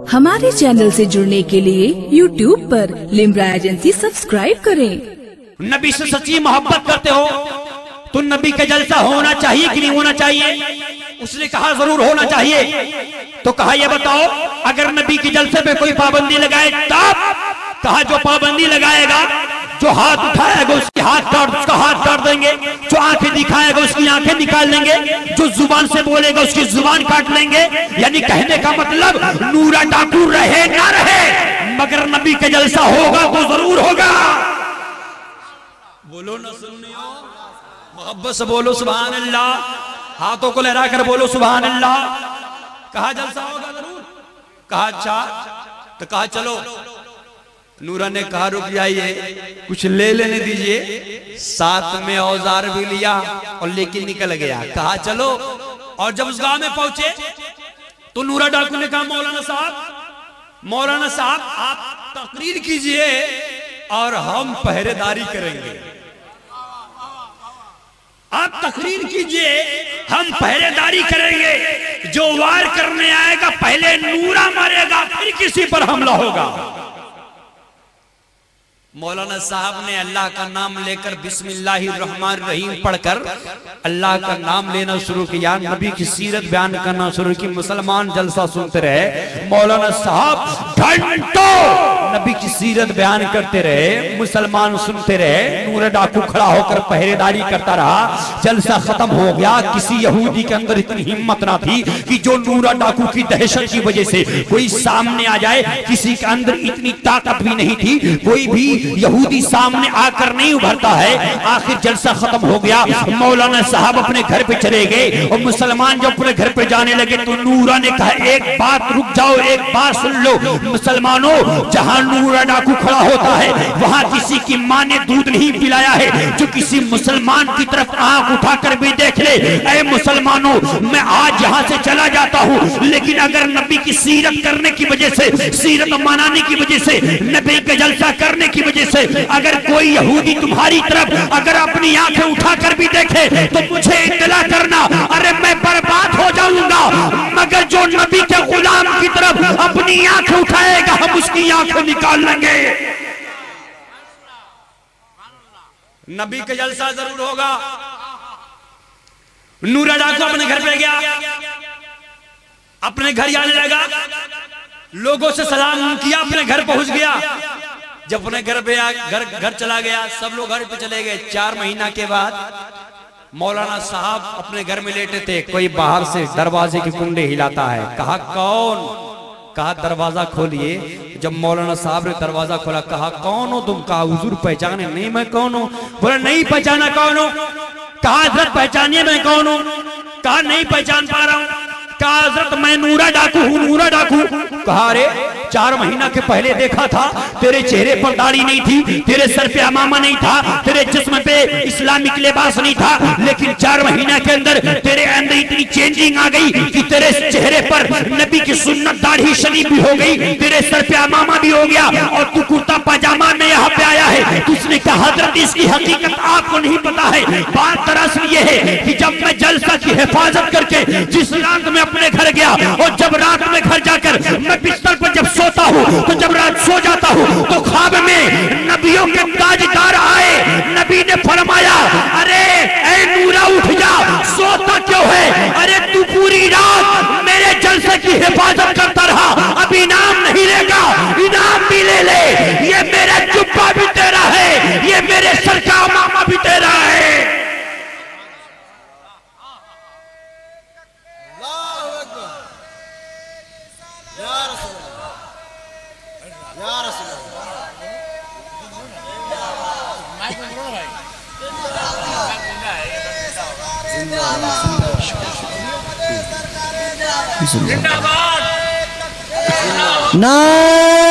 हमारे चैनल से जुड़ने के लिए YouTube पर लिम्रा एजेंसी सब्सक्राइब करें। नबी से सच्ची मोहब्बत करते हो तो नबी का जलसा होना चाहिए कि नहीं होना चाहिए? उसने कहा जरूर होना चाहिए। तो कहा ये बताओ, अगर नबी के जलसे पे कोई पाबंदी लगाए तब? कहा जो पाबंदी लगाएगा, जो हाथ उठाएगा उसका हाथ काट देंगे, जो आंखें दिखाएगा उसकी आंखें निकाल लेंगे, जो जुबान से बोलेगा उसकी जुबान काट लेंगे। यानी कहने का मतलब नूरा डाकू रहे ना रहे, मगर नबी का जलसा होगा तो जरूर होगा। बोलो ना सुनियो, मोहब्बत से बोलो सुभान अल्लाह, हाथों को लहरा कर बोलो सुभान अल्लाह। कहा जलसा होगा जरूर। कहा अच्छा, तो कहा चलो। नूरा ने कहा रुक जाइए, कुछ ले लेने दीजिए। साथ में औजार भी लिया और लेके निकल गया। कहा चलो। और जब उस गांव में पहुंचे तो नूरा डाकू ने कहा मौलाना साहब आप तकरीर कीजिए और हम पहरेदारी करेंगे। आप तकरीर कीजिए, हम पहरेदारी करेंगे। जो वार करने आएगा पहले नूरा मारेगा, फिर किसी पर हमला होगा। मौलाना साहब ने अल्लाह का नाम लेकर बिस्मिल्लाहिर्रहमानिर्रहीम पढ़कर अल्लाह का नाम लेना शुरू किया, नबी की सीरत बयान करना शुरू की। मुसलमान जलसा सुनते रहे, मौलाना साहब घंटों नबी की सीरत बयान करते रहे, मुसलमान सुनते रहे। नूरा डाकू खड़ा होकर पहरेदारी करता रहा। जलसा खत्म हो गया। किसी यहूदी के अंदर इतनी हिम्मत ना थी कि जो नूरा डाकू की दहशत की वजह से कोई सामने आ जाए। किसी के अंदर इतनी ताकत भी नहीं थी, कोई भी यहूदी सामने आकर नहीं उभरता है। आखिर जलसा खत्म हो गया। मौलाना साहब अपने घर पे चले गए और मुसलमान जब अपने घर पे जाने लगे तो नूरा ने कहा एक बात रुक जाओ, एक बात सुन लो मुसलमानों, जहां नूरा डाकू खड़ा होता है वहां किसी की मां ने दूध नहीं पिलाया है। जो किसी मुसलमान की तरफ आंख उठाकर भी देख ले, ऐ मुसलमानों मैं आज यहां से चला जाता हूं, लेकिन अगर नबी की सीरत करने की वजह से, सीरत मनाने की वजह से, नबी का जलसा करने की वजह से अगर कोई यहूदी तुम्हारी तरफ अगर अपनी आंखें उठाकर भी देखे तो मुझे इत्तला करना। अरे मैं बर्बाद हो जाऊंगा, मगर जो नबी के गुलाम की तरफ अपनी आंखें उठाएगा हम उसकी आंखें निकाल लेंगे। नबी का जलसा जरूर होगा। नूरा डाकू अपने घर पे गया, अपने घर जाने लगा, लोगों से सलाम किया, अपने घर पहुंच गया। जब अपने घर पे घर चला गया, सब लोग घर पे चले गए। 4 महीना के बाद मौलाना साहब अपने घर में लेटे थे, कोई बाहर से दरवाजे की कुंडे हिलाता है। कहा कौन? कहा दरवाजा खोलिए। जब मौलाना साहब ने दरवाजा खोला, कहा कौन हो तुम? कहा हुजूर पहचाने नहीं मैं कौन हूं? बोला नहीं पहचाना कौन हो? कहा हजरत पहचानिए मैं कौन हूं? कहा नहीं पहचान पा रहा हूं। कहा हजरत मैं नूरा डाकू हूं, नूरा डाकू। कहा अरे 4 महीना के पहले देखा था, तेरे चेहरे पर दाढ़ी नहीं थी, तेरे सर पे अमामा नहीं था, तेरे जिस्म पे इस्लामिक लिबास नहीं था, लेकिन 4 महीना के अंदर तेरे अंदर इतनी चेंजिंग आ गई कि तेरे चेहरे पर नबी की सुन्नत दाढ़ी शरीफ भी हो गई, तेरे सर पे अमामा भी हो गया और तू कुर्ता पजामा में यहाँ पे आया है। उसने कहा हजरत इसकी हकीकत आपको नहीं पता है। बात दरअसल ये है कि जब मैं जलसा की हिफाजत करके जिस रात में अपने घर गया और जब रात में घर जाकर मैं बिस्तर पर जब सोता हूँ तो जब रात सो जाता हूँ तो ख्वाब में नबियों के ताजदार आए। नबी ने फरमाया अरे ऐ नूरा उठ जा, सोता क्यों है? अरे तू पूरी रात मेरे जलसे की हिफाजत करता रहा, अब इनाम नहीं लेगा, इनाम भी ले ले। ये मेरा जुब्बा भी तेरा है, ये मेरे सर का मामा भी तेरा है। नारे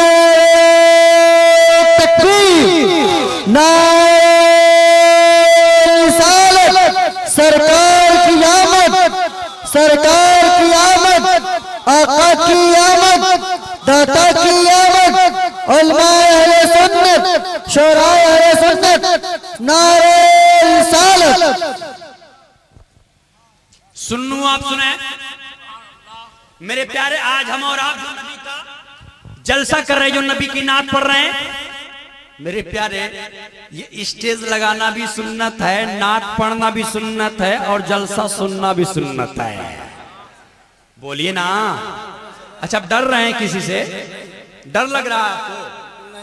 तकबीर, नारे रिसालत, सरकार की आमद, सरकार की आमद, आका की आमद, दाता की आमद, उलमाए अहले सुन्नत, शोराए अहले सुन्नत, नारे रिसालत। सुन लूं, आप सुने। मेरे प्यारे, आज हम और आप जो नबी का जलसा कर रहे हैं, जो नबी की नात पढ़ रहे हैं, मेरे प्यारे, ये स्टेज लगाना भी सुन्नत है, नात पढ़ना भी सुन्नत है, और जलसा सुनना भी सुन्नत है। बोलिए ना। अच्छा, डर रहे हैं किसी से? डर लग रहा है आपको?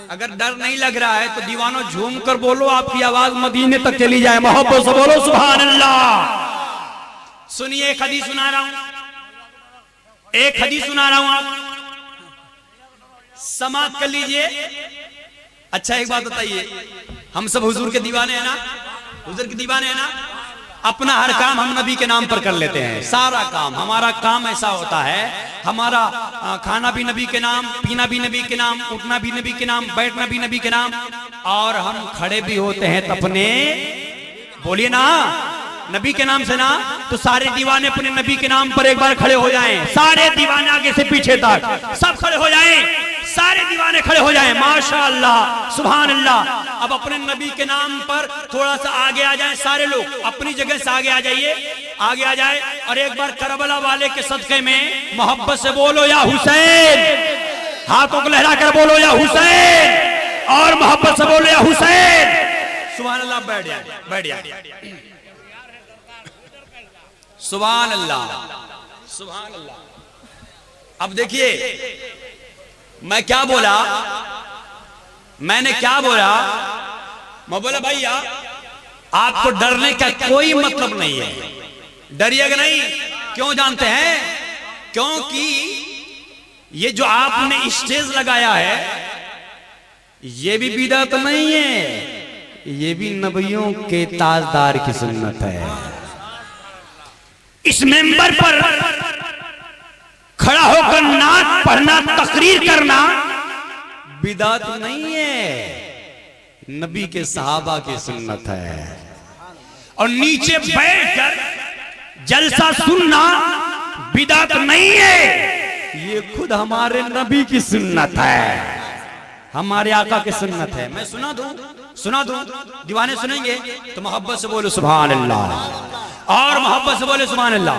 अगर डर नहीं लग रहा है तो दीवानों झूम कर बोलो, आपकी आवाज मदीने तक चली जाए। मोहब्बत से बोलो सुभान अल्लाह। सुनिए, एक हदीस सुना रहा हूं, एक हदीस सुना रहा हूं, आप समाप्त कर लीजिए। अच्छा, एक बात बताइए, हम सब हुजूर के दीवाने हैं ना? हुजूर के दीवाने हैं ना? अपना हर काम हम नबी के नाम पर कर लेते हैं। सारा काम, हमारा काम ऐसा होता है, हमारा खाना भी नबी के नाम, पीना भी नबी के नाम, उठना भी नबी के नाम, बैठना भी नबी के नाम, और हम खड़े भी होते हैं तपने, बोलिए ना, नबी के नाम से ना। तो सारे दीवाने अपने नबी के नाम पर एक बार खड़े हो जाएं। सारे दीवाने आगे से पीछे तक सब खड़े हो जाएं, सारे दीवाने खड़े हो जाएं। माशाअल्लाह, सुभान अल्लाह। अब अपने नबी के नाम पर थोड़ा सा आगे आ जाएं, सारे लोग अपनी जगह से आगे आ जाइए, आगे आ जाए, और एक बार करबला वाले के सदके में मोहब्बत से बोलो या हुसैन। हाथों को लहरा कर बोलो या हुसैन, और मोहब्बत से बोलो या हुसैन। सुभान अल्लाह। बैठ जाए, बैठ जाए। सुभान अल्लाह, सुभान अल्लाह। अब देखिए, मैं क्या बोला, मैंने क्या बोला? मैं बोला भैया, आपको डरने का कोई मतलब नहीं है, डरिएगा नहीं। क्यों जानते हैं? क्योंकि ये जो आपने स्टेज लगाया है, ये भी बिदअत नहीं है, ये भी नबियों के ताजदार की सुन्नत है। इस मेंबर पर खड़ा होकर नात पढ़ना, तकरीर करना बिदअत नहीं है, नबी के सहाबा की सुन्नत है। और नीचे बैठकर जलसा सुनना बिदअत नहीं है, ये खुद हमारे नबी की सुन्नत है, हमारे आका की सुन्नत है। मैं सुना दूं, दीवाने सुनेंगे तो मोहब्बत से बोलो सुभान अल्लाह, और मोहब्बत से बोले सुभान अल्लाह,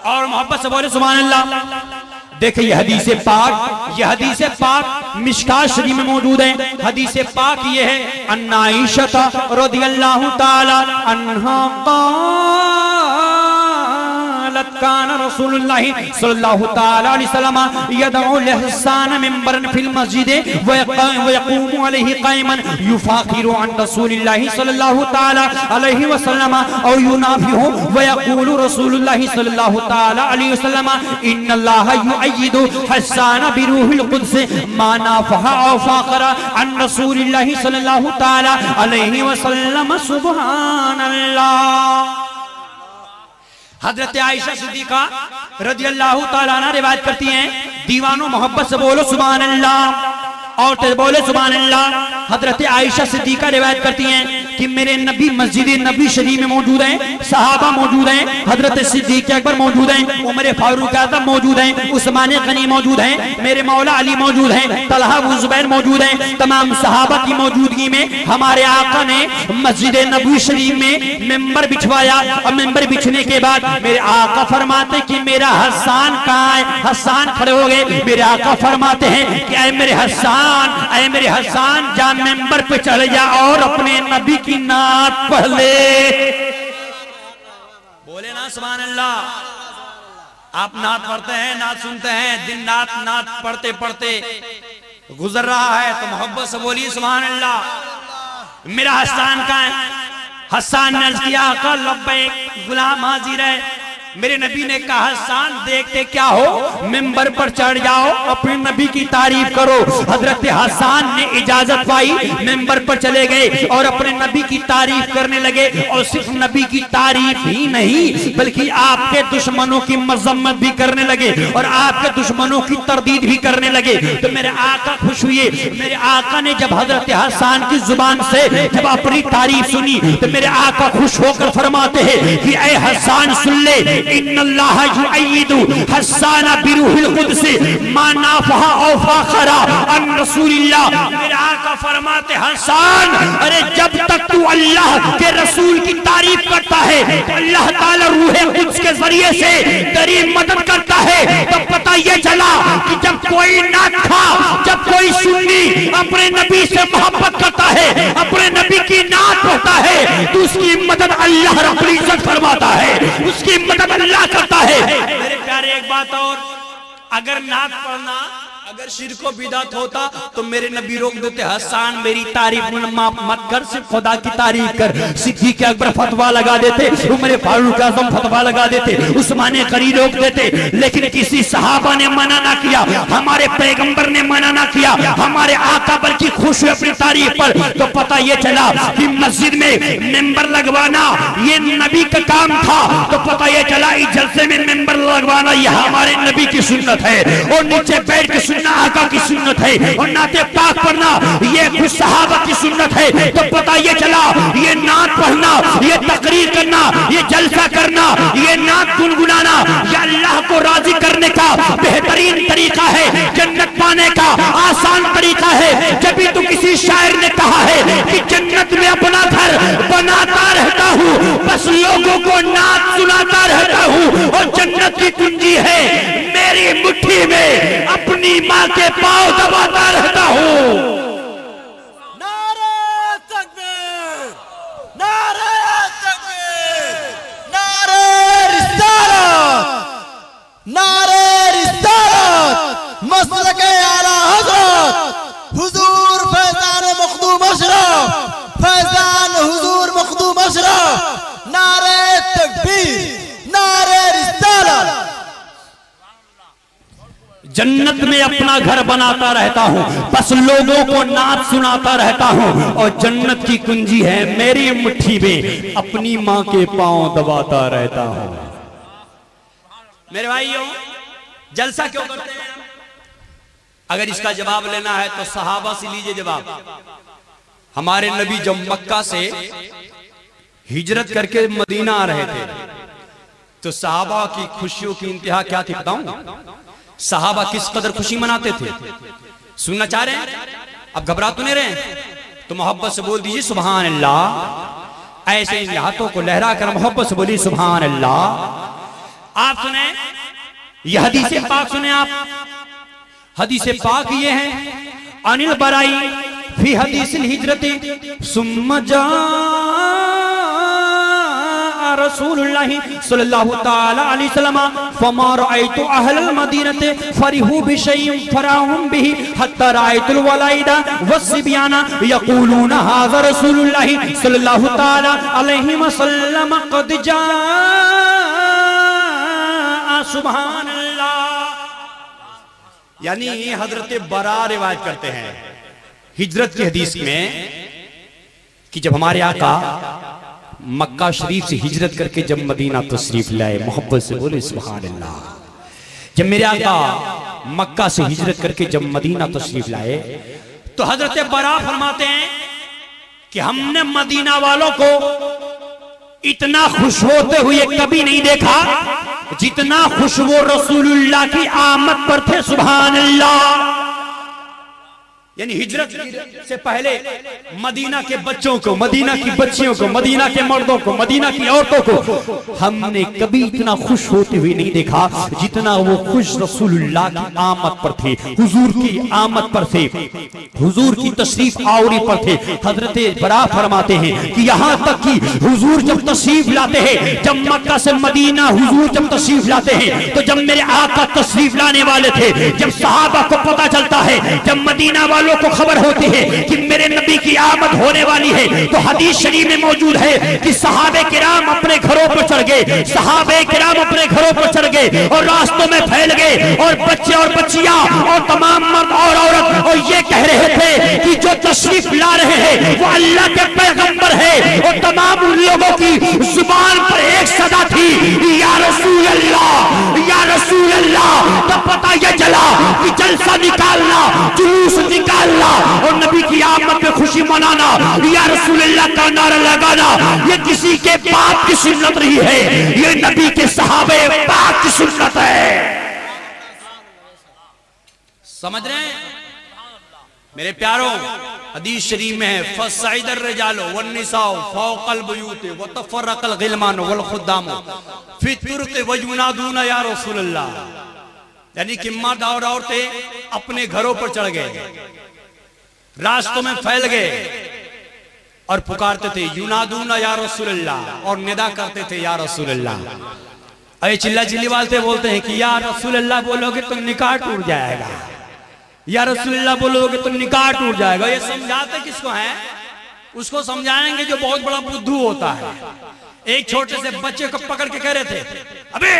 और मोहब्बत से बोले सुभान अल्लाह। देखिए, ये हदीस पाक, ये हदीस पाक मिशकात शरीफ में मौजूद है। हदीस पाक ये है, अन्ना आयशा रज़ियल्लाहु ताला अन्हा कान रसूलुल्लाह सल्लल्लाहु ताला अलैहि वसल्लम यदउ लहसान मिंबरन फिल मस्जिद व यक़ूमु अलैहि क़ाइमन युफाखिरु अन रसूलिल्लाह सल्लल्लाहु ताला अलैहि वसल्लम औ युनाफिहु व यक़ूलु रसूलुल्लाह सल्लल्लाहु ताला अलैहि वसल्लम इन्नल्लाह युअय्यिदु हसान बिरूहिल कुद्स मा नाफहा औ फाखरा अन रसूलिल्लाह सल्लल्लाहु ताला अलैहि वसल्लम। सुभानअल्लाह। हजरत आयशा सिद्दीका रज़ियल्लाहु ताला अन्हा रिवायत करती हैं, दीवानों मोहब्बत से बोलो सुभान अल्लाह, और बोले सुभान अल्लाह। हजरत आयशा सिद्दीका रिवायत करती हैं कि मेरे नबी मस्जिद नबी शरीफ में मौजूद हैं, सहाबा मौजूद हैं, हजरत सिद्दीक अकबर मौजूद हैं, उमर फारूक आज़म मौजूद हैं, उस्मान गनी मौजूद हैं, मेरे मौला अली मौजूद हैं, तलहा अबू जुबैर मौजूद हैं। तमाम सहाबा की मौजूदगी में हमारे आका ने मस्जिद नबी शरीफ में मेंबर बिछवाया, और मेंबर बिछने के बाद मेरे आका फरमाते कि मेरा हसान कहाँ है? हसान खड़े हो गए। मेरे आका फरमाते हैं कि ऐ मेरे हसान, ऐ मेरे हसान, जा मेंबर पे चढ़ जा और अपने नबी की नात पढ़ ले। बोले ना सुभान अल्लाह। आप नात पढ़ते हैं, नात सुनते हैं, दिन रात नात पढ़ते पढ़ते गुजर रहा है, तो मोहब्बत से बोलिए सुभान अल्लाह। मेरा हसान कहाँ है? हसान ने अर्ज किया, आका लब्बैक, गुलाम हाजिर है। मेरे नबी ने कहा, हसान देखते क्या हो, मिंबर पर चढ़ जाओ, अपने नबी की तारीफ करो। हजरत हसान ने इजाजत पाई, मिंबर पर चले गए और अपने नबी की तारीफ करने लगे। और सिर्फ नबी की तारीफ ही नहीं, बल्कि आपके दुश्मनों की मजम्मत भी करने लगे और आपके दुश्मनों की तरदीद भी करने लगे। तो मेरे आका खुश हुए। मेरे आका ने जब हजरत हसान की जुबान से जब अपनी तारीफ सुनी, तो मेरे आका खुश होकर फरमाते हैं कि ऐ हसान सुन ले, इन्नल्लाह युअय्यिदु हसान बिरूहिल कुद्स मा नाफहा औ फाखरा अन रसूलिल्लाह। मेरे आका फरमाते, हसान, अरे जब तक तू अल्लाह के रसूल की तारीफ करता है तो अल्लाह ताला रूहे कुद्स के जरिए से तेरी मदद करता है। तब पता ये चला कि जब कोई नात खा, जब कोई सुन्नी अपने नबी से मोहब्बत करता है, अपने नबी की नात पढ़ता है, तो उसकी मदद अल्लाह रब्बुल इज्जत फरमाता है, उसकी मदद अल्लाह करता है। मेरे प्यारे एक बात और, अगर नात पढ़ना अगर शिर्क को बिदात होता तो मेरे नबी रोक देते, हसन मेरी तारीफ मत कर, सिर्फ खुदा की तारीफ कर। सिद्दीक़ अकबर फतवा लगा देते, उमर फारूक आज़म फतवा लगा देते, उस्मान गनी रोक देते, लेकिन किसी सहाबा ने मना ना किया, हमारे पैगंबर ने मना ना किया, हमारे आका बल्कि खुश हुए अपनी तारीफ पर। तो पता ये चला कि मस्जिद में मेंबर लगवाना ये नबी का काम था, तो पता ये चला इस जलसे में मेंबर लगवाना ये हमारे नबी की सुन्नत है, और नीचे बैठ के सुनना आका की सुन्नत है, और नाते पाक पढ़ना ये खुद सहाबा की सुन्नत है। तो पता ये चला ये नात पढ़ना, ये तकरीर करना, ये जलसा करना, ये नात गुनगुनाना ये अल्लाह को राजी करने का बेहतरीन तरीका है, जन्नत पाने का आसान तरीका है। जब भी तो किसी शायर ने कहा है कि जन्नत में अपना घर बनाता रहता हूँ, बस लोगों को नात सुनाता रहता हूँ, और जन्नत की कुंजी है मेरी मुट्ठी में, अपनी माँ के पांव दबाता रहता हूँ। नारे तकबीर, नारे तकबीर, नारे रिसालत, नारे रिसालत, मसलके आला हज़रत हुजूर फैज़ान मखदूम अशरफ, फैज़ान हुजूर मखदूम अशरफ, नारे तकबीर, नारे रिसालत। जन्नत में अपना घर बनाता रहता हूँ, बस लोगों को नात सुनाता रहता हूँ, और जन्नत की कुंजी है मेरी मुट्ठी में, अपनी माँ के पांव दबाता रहता हूँ। मेरे भाइयों, जलसा क्यों करते हैं? अगर इसका जवाब लेना है तो सहाबा से लीजिए जवाब। हमारे नबी जब मक्का से हिजरत करके मदीना आ रहे थे, तो सहाबा की खुशियों की इंतहा क्या थी बताऊं? सहाबा किस कदर खुशी मनाते थे, सुनना चाह रहे हैं? अब घबरा तो नहीं रहे? तो मोहब्बत से बोल दीजिए सुभान अल्लाह। ऐसे इन हाथों को लहरा कर मोहब्बत से बोलिए सुभान अल्लाह। आप सुने ये हदीस पाक, सुने आप हदीस पाक ये है, अनिल बराई फी हदीस हिजरत सुम्मा जा रसूलुल्लाह सल्लल्लाहु तआला अलैहि वसल्लम फमा रअयतु अहलल मदीनति फरिहु बिशैइन फराहुम बिही हत्ता रअयतुल वलाइदा वस्सिबियाना यक़ूलूना हाज़ा रसूलुल्लाह सल्लल्लाहु तआला अलैहि वसल्लम क़द जाअ सुभानअल्लाह। यानी हजरत बरा रिवायत करते हैं हिजरत की हदीस में कि जब हमारे आका मक्का शरीफ से हिजरत करके जब मदीना तशरीफ लाए, मोहब्बत से बोले सुभान अल्लाह। जब मेरे आका मक्का से हिजरत करके जब मदीना तशरीफ लाए, तो हजरत बरा फरमाते हैं कि हमने मदीना वालों को इतना खुश होते हुए कभी नहीं देखा जितना खुश वो रसूलुल्लाह की आमद पर थे। सुभान अल्लाह। यानी हिजरत से पहले मदीना के बच्चों को, मदीना की बच्चियों को, मदीना के मर्दों को, मदीना की औरतों को हमने कभी इतना खुश होते हुए नहीं देखा जितना वो खुश रसूलुल्लाह की आमद पर थे, हुजूर की आमद पर थे, हुजूर की तशरीफ आवरी पर थे। हजरत बरा फरमाते हैं कि यहाँ तक कि हुजूर जब तशरीफ लाते हैं, जब मक्का से मदीना हुजूर जब तशरीफ लाते हैं, तो जब मेरे आका तशरीफ लाने वाले थे, जब सहाबा को पता चलता है, जब मदीना वालों को खबर होती है कि मेरे नबी की आमद होने वाली है, तो हदीस शरीफ में मौजूद है कि सहाबे किराम अपने घरों पर चढ़ गए, सहाबे किराम अपने घरों पर चढ़ गए और रास्तों में फैल गए, और बच्चे और बच्चियां और तमाम मर्द और औरत और ये कह रहे थे कि जो तशरीफ ला रहे हैं वो अल्लाह के पैगंबर है, और तमाम उन लोगों की जुबान पर एक सदा थी, या रसूल अल्लाह, या रसूल अल्लाह। तब पता यह चला कि जलसा निकालना, जुलूस निकालना और नबी की आमद में खुशी मनाना, या रसूलुल्लाह का नारा लगाना, ये किसी के बाप की सुन्नत नहीं है, ये नबी के सहाबे पाक की सुन्नत है। समझ रहे हैं मेरे प्यारों? हदीस शरीफ में है फसइदर रिजालो वन्निसाओ फौकल बुयूत व तफर्रकल गिलमान वल खुद्दाम फी तुरक व युनादूना या रसूलल्लाह। यानी कि मर्द और औरतें अपने घरों पर चढ़ गए, रास्तों में फैल गए और पुकारते थे युनादूना या रसूलल्लाह, और निदा करते थे या रसूलल्लाह। अरे चिल्ला चिल्ली वाले बोलते हैं कि या रसूलल्लाह बोलोगे तो निकाह टूट जाएगा, या रसूलल्लाह बोलोगे तो निकाह टूट जाएगा। ये समझाते किसको हैं? उसको समझाएंगे जो बहुत बड़ा बुद्धू होता है। एक छोटे से बच्चे को पकड़ के कह रहे थे अबे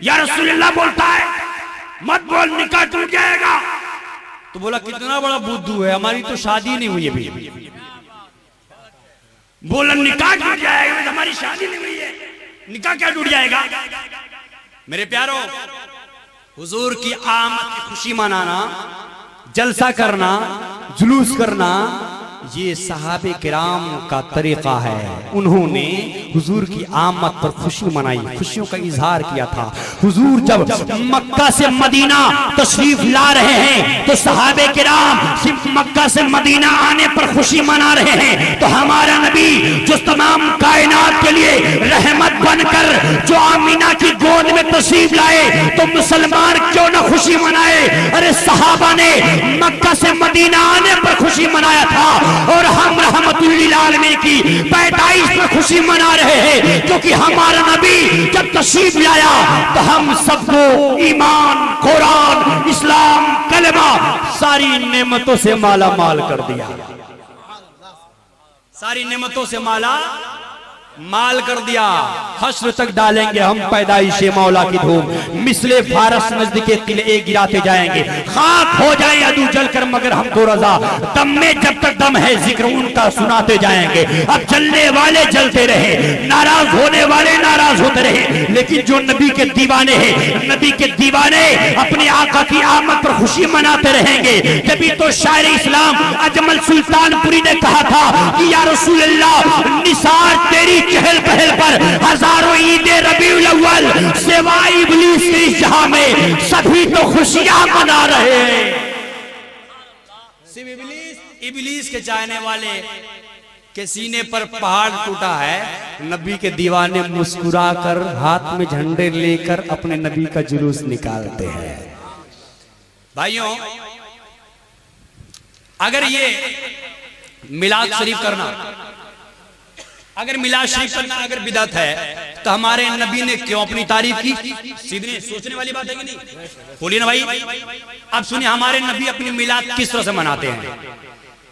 या रसूलल्लाह बोलता है मत बोल, निकाह टूट जाएगा। तो बोला कितना बड़ा बुद्धू है, हमारी तो शादी नहीं हुई अभी। बोला निकाह टूट जाएगा, हमारी शादी नहीं हुई है, निकाह क्या टूट जाएगा। मेरे प्यारों, हुजूर की आमद की खुशी मनाना, जलसा करना, जुलूस करना, ये सहाबे किराम का तरीका है। उन्होंने हुजूर की आमद पर खुशी मनाई, खुशियों का इजहार किया था। हुजूर जब मक्का से मदीना तशरीफ ला रहे हैं तो सहाबे किराम सिर्फ मक्का से मदीना आने पर खुशी मना रहे हैं, तो हमारा नबी जो तमाम कायनात के लिए रहमत बनकर जो आमीना की गोद में तशरीफ लाए, तो मुसलमान क्यों ना खुशी मनाए। अरे सहाबा ने मक्का से मदीना आने पर खुशी मनाया था और हम रहमतुल्लिल आलमीन की पैदाइश पर खुशी मना रहे हैं, क्योंकि हमारा नबी जब तशरीफ लाया तो हम सबको ईमान, कुरान, इस्लाम, कलमा सारी नेमतों से माला माल कर दिया, सारी नेमतों से माला माल कर दिया। हश्र तक डालेंगे हम पैदाइश मौला की धूम, मिसले फारस नजदीके किले गिराते जाएंगे, खाक हो जाए अदू जलकर मगर हमको रजा, दम में जब तक दम है जिक्र उनका सुनाते जाएंगे। अब जलने वाले जलते रहे, नाराज होने वाले नाराज होते रहे, लेकिन जो नबी के दीवाने हैं, नबी के दीवाने अपने आका की आमद पर खुशी मनाते रहेंगे। तभी तो शायर इस्लाम अजमल सुल्तानपुरी ने कहा था कि या रसूलल्लाह निसार तेरी चहल पहल पर हजारों ईदे रबीउल अव्वल, सिवाय इब्लीस के इस जहां में सभी तो खुशियां मना रहे हैं। सिर्फ इब्लीस के चाहने वाले के सीने पर पहाड़ टूटा है, नबी के दीवाने मुस्कुराकर हाथ में झंडे लेकर अपने नबी का जुलूस निकालते हैं। भाइयों, अगर ये मिलाद शरीफ करना, अगर मिलाद शरीफ करना अगर बिदअत है, तो हमारे नबी ने क्यों अपनी तारीफ की? सीधे सोचने वाली बात है कि नहीं? बोलिए ना भाई। अब सुनिए, हमारे नबी अपनी मिलाद किस तरह से मनाते हैं।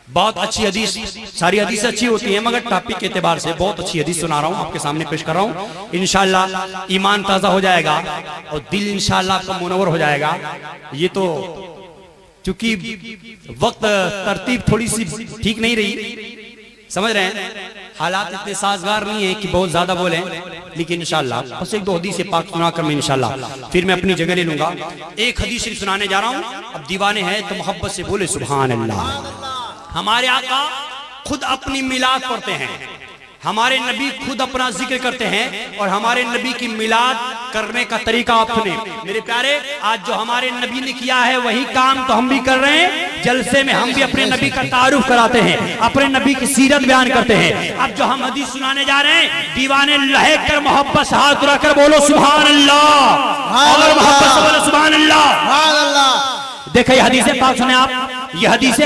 बहुत अच्छी हदीस, सारी हदीस अच्छी होती है, मगर टॉपिक के एतबार से बहुत अच्छी हदीस सुना रहा हूं, आपके सामने पेश कर रहा हूं। इंशाअल्लाह ईमान ताजा हो जाएगा और दिल इंशाअल्लाह आपका मुनव्वर हो जाएगा। ये तो चूंकि वक्त तरतीब थोड़ी सी ठीक नहीं रही, समझ रहे हैं, हालात इतने साजगार नहीं है कि बहुत ज्यादा बोले, लेकिन इंशाअल्लाह बस एक दो हदीस पाक सुनाकर मैं इंशाअल्लाह फिर मैं अपनी जगह ले लूंगा। एक हदीस शरीफ सुनाने जा रहा हूं। अब दीवाने हैं तो मोहब्बत से बोले सुभान अल्लाह। हमारे आका खुद अपनी मिलाद पढ़ते हैं, हमारे नबी खुद अपना जिक्र करते हैं, और हमारे नबी की मिलाद करने का तरीका अपने। मेरे प्यारे, आज जो हमारे नबी ने किया है वही काम तो हम भी कर रहे हैं। जलसे में हम भी अपने नबी का तारुफ कराते हैं, अपने नबी की सीरत बयान करते हैं। अब जो हम हदीस सुनाने जा रहे हैं, दीवाने लहक कर मोहब्बत से हाथ उठाकर बोलो सुभान अल्लाह, और मोहब्बत से बोलो सुभान अल्लाह। देखिए हदीस पाक सुने आप, ये हदीस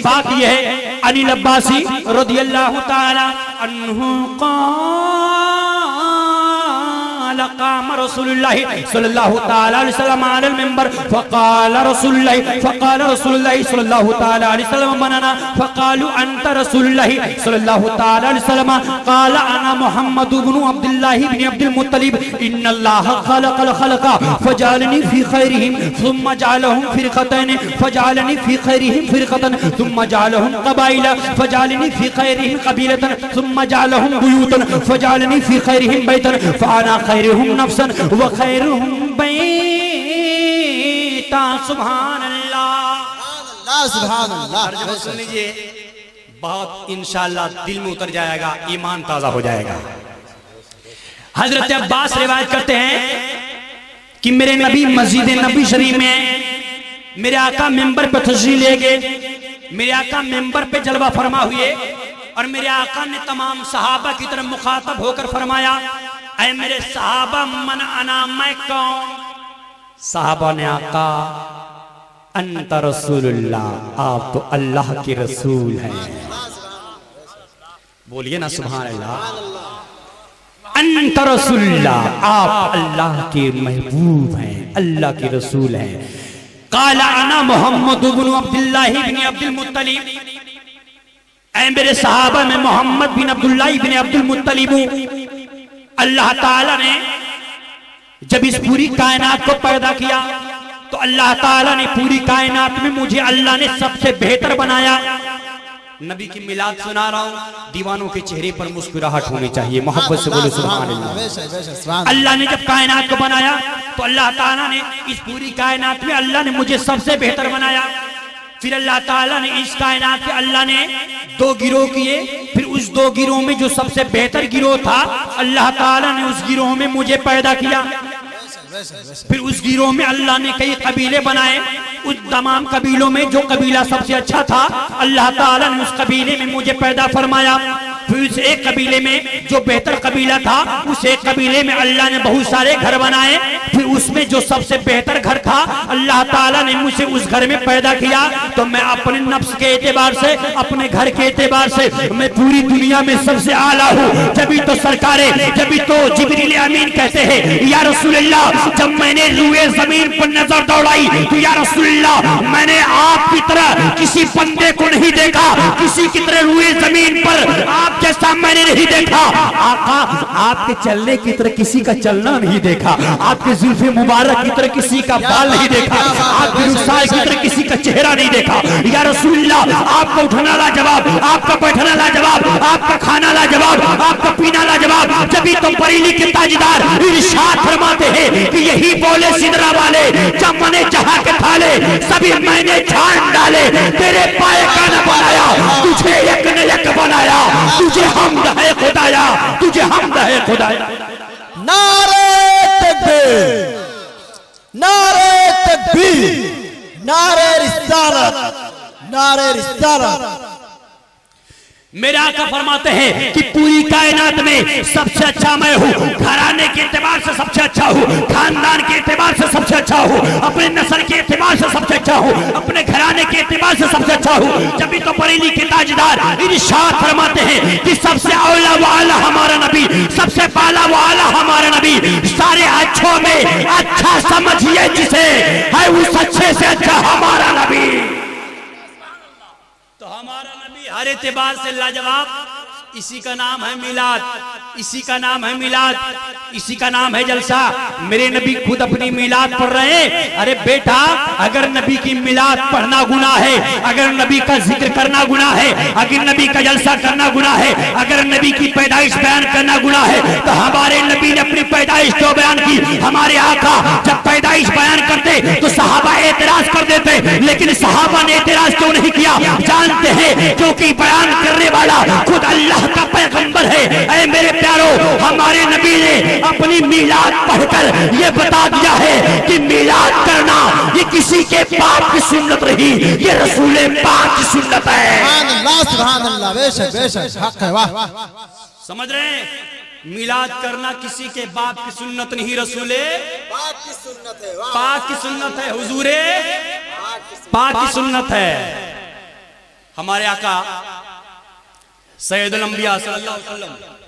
पाक ये है अनिल अब्बासी रदियल्लाहु ताला अन्हु क़ाम रसूलुल्लाह सल्लल्लाहु ताला अलैहि वसल्लम अलल मिंबर फ़क़ाल रसूलुल्लाह सल्लल्लाहु ताला अलैहि वसल्लम मनना फ़क़ालू अंत रसूलुल्लाह सल्लल्लाहु ताला अलैहि वसल्लम क़ाल अना मुहम्मद इब्न अब्दुल्लाह इब्न अब्दुल मुत्तलिब इन्नल्लाह ख़लक़ल ख़ल्क़ा फ़जअलनी फ़ी ख़ैरिहिम थुम्मा जअलहुम फ़िरक़तैन फ़जअलनी फ़ी ख़ैरिहिम फ़िरक़तन थुम्मा जअलहुम क़बाइला फ़जअलनी फ़ी ख़ैरिहिम क़बीलतन थुम्मा जअलहुम बुयूतन फ़जअलनी फ़ी ख़ैरिहिम बैतन फ़अना खैरुहुम नफ्सन व खैरुहुम बैता। सुभान अल्लाह, सुभान अल्लाह। सुन लीजिए, बहुत इंशाअल्लाह दिल में उतर जाएगा, ईमान ताजा हो जाएगा। हजरत अब्बास रिवायत करते हैं कि मेरे नबी मस्जिद नबी शरीफ में मेरे आका मिंबर पर तशरीफ ले गए, मेरे आका मिंबर पे जलवा फरमा हुए, और मेरे आका ने तमाम सहाबा की तरफ मुखातब होकर फरमाया, ऐ मेरे सहाबा मन अना, मैं कौन? साहबा ने आका अंत रसूलुल्लाह, आप तो अल्लाह के रसूल हैं। बोलिए ना सुभान अल्लाह। अंत रसूलुल्लाह, आप अल्लाह के महबूब हैं, अल्लाह के रसूल हैं। काला अना मोहम्मद इब्न अब्दुल्लाह इब्न अब्दुल मुत्तलिब, ऐ मेरे सहाबा में मोहम्मद बिन अब्दुल्लाह इब्न अब्दुल मुत्तलिब हूं। अल्लाह ताला ने जब इस पूरी कायनात को पैदा किया तो अल्लाह ताला ने पूरी कायनात में मुझे अल्लाह ने सबसे बेहतर बनाया। नबी की मिलाद सुना रहा हूं, दीवानों के चेहरे पर मुस्कुराहट होनी चाहिए, मोहब्बत से बोलो सुभान अल्लाह। अल्लाह ने जब कायनात को बनाया तो अल्लाह ताला ने इस पूरी कायनात में अल्लाह ने मुझे सबसे बेहतर बनाया। फिर अल्लाह ताला ने इस कायनात में अल्लाह ने दो गिरोह किए। फिर उस दो गिरोह में जो सबसे बेहतर गिरोह था अल्लाह ताला ने उस गिरोह में मुझे पैदा किया। फिर उस गिरोह में अल्लाह ने कई कबीले बनाए। उस तमाम कबीलों में जो कबीला सबसे अच्छा था अल्लाह ताला ने उस कबीले में मुझे पैदा फरमाया। फिर उस एक कबीले में जो बेहतर कबीला था उस एक कबीले में अल्लाह ने बहुत सारे घर बनाए। फिर उसमें जो सबसे बेहतर घर था अल्लाह ताला ने मुझे उस घर में पैदा किया। तो मैं अपने नफ्स के एतबार से, अपने घर के एतबार से मैं पूरी दुनिया में सबसे आला हूँ। जभी तो सरकारे, जभी तो जिब्रील अमीन कहते हैं या रसूलल्लाह, जब मैंने रूए जमीन पर नजर दौड़ाई तो या रसूलल्लाह मैंने आपकी तरह किसी बंदे को नहीं देखा, किसी की तरह रूए जमीन पर आप जैसा मैंने नहीं देखा। आका, आपके चलने की तरह किसी का चलना नहीं देखा, आपके जुल्फे मुबारक की तरह किसी का बाल नहीं देखा, आपके रुखसार की तरह किसी का चेहरा नहीं देखा। या रसूलल्लाह, आपका उठना लाजवाब, आपका बैठना लाजवाब, आपका खाना लाजवाब, आपका पीना लाजवाब। जभी तो बरेली के ताजदार इरशाद फरमाते हैं कि यही बोले सिदरा वाले, जब मैंने जहां के थाले सभी मैंने छान डाले। तेरे पाए का न बनाया, तुझे एक न एक बनाया, तुझे हमद है खुदाया, तुझे हमद है खुदाया। नारे तकबीर, नारे तकबीर, नारे रिसालत, नारे रिसालत। मेरे आका फरमाते हैं कि पूरी कायनात में सबसे अच्छा मैं हूँ। घराने के एतबार से सबसे अच्छा हूँ, खानदान के एतबार से सबसे अच्छा हूँ, अपने नस्ल के एतबार से सबसे अच्छा हूँ, अपने घराने के एतबार से सबसे अच्छा हूँ। जब तो बरेली के ताजदार इरशाद फरमाते हैं कि सबसे औला व आला हमारा नबी, सबसे पाला व आला हमारा नबी। सारे अच्छों में अच्छा समझिए जिसे, है उस अच्छे से अच्छा हमारा नबी। तो हमारा नबी हर एतबार से लाजवाब। इसी का नाम है मिलाद, इसी का नाम है मिलाद, इसी का नाम है जलसा। मेरे नबी खुद अपनी मिलाद पढ़ रहे हैं। अरे बेटा, अगर नबी की मिलाद पढ़ना गुनाह है, अगर नबी का जिक्र करना गुनाह है, अगर नबी का जलसा करना गुनाह है, अगर नबी की पैदाइश बयान करना गुनाह है, तो हमारे नबी ने अपनी पैदाइश क्यों बयान की? हमारे आका जब पैदाइश बयान करते तो सहाबा एतराज कर देते, लेकिन सहाबा ने एतराज क्यों नहीं किया? जानते हैं क्योंकि बयान करने वाला खुद अल्लाह का पैगंबर है। ऐ मेरे प्यारो, हमारे नबी ने अपनी मिलाद पढ़कर ये बता दिया है कि मिलाद करना ये किसी के बाप की सुन्नत नहीं, ये रसूले पाक की सुन्नत है। सुभान अल्लाह, सुभान अल्लाह, बेशक बेशक, हक है। वाह, समझ रहे हैं? मिलाद करना किसी के बाप की सुन्नत नहीं, रसूले पाक की सुन्नत है। पाक की सुन्नत है, हुजूरे पाक की सुन्नत है। हमारे आका सैयदुल अंबिया सल्लल्लाहु अलैहि वसल्लम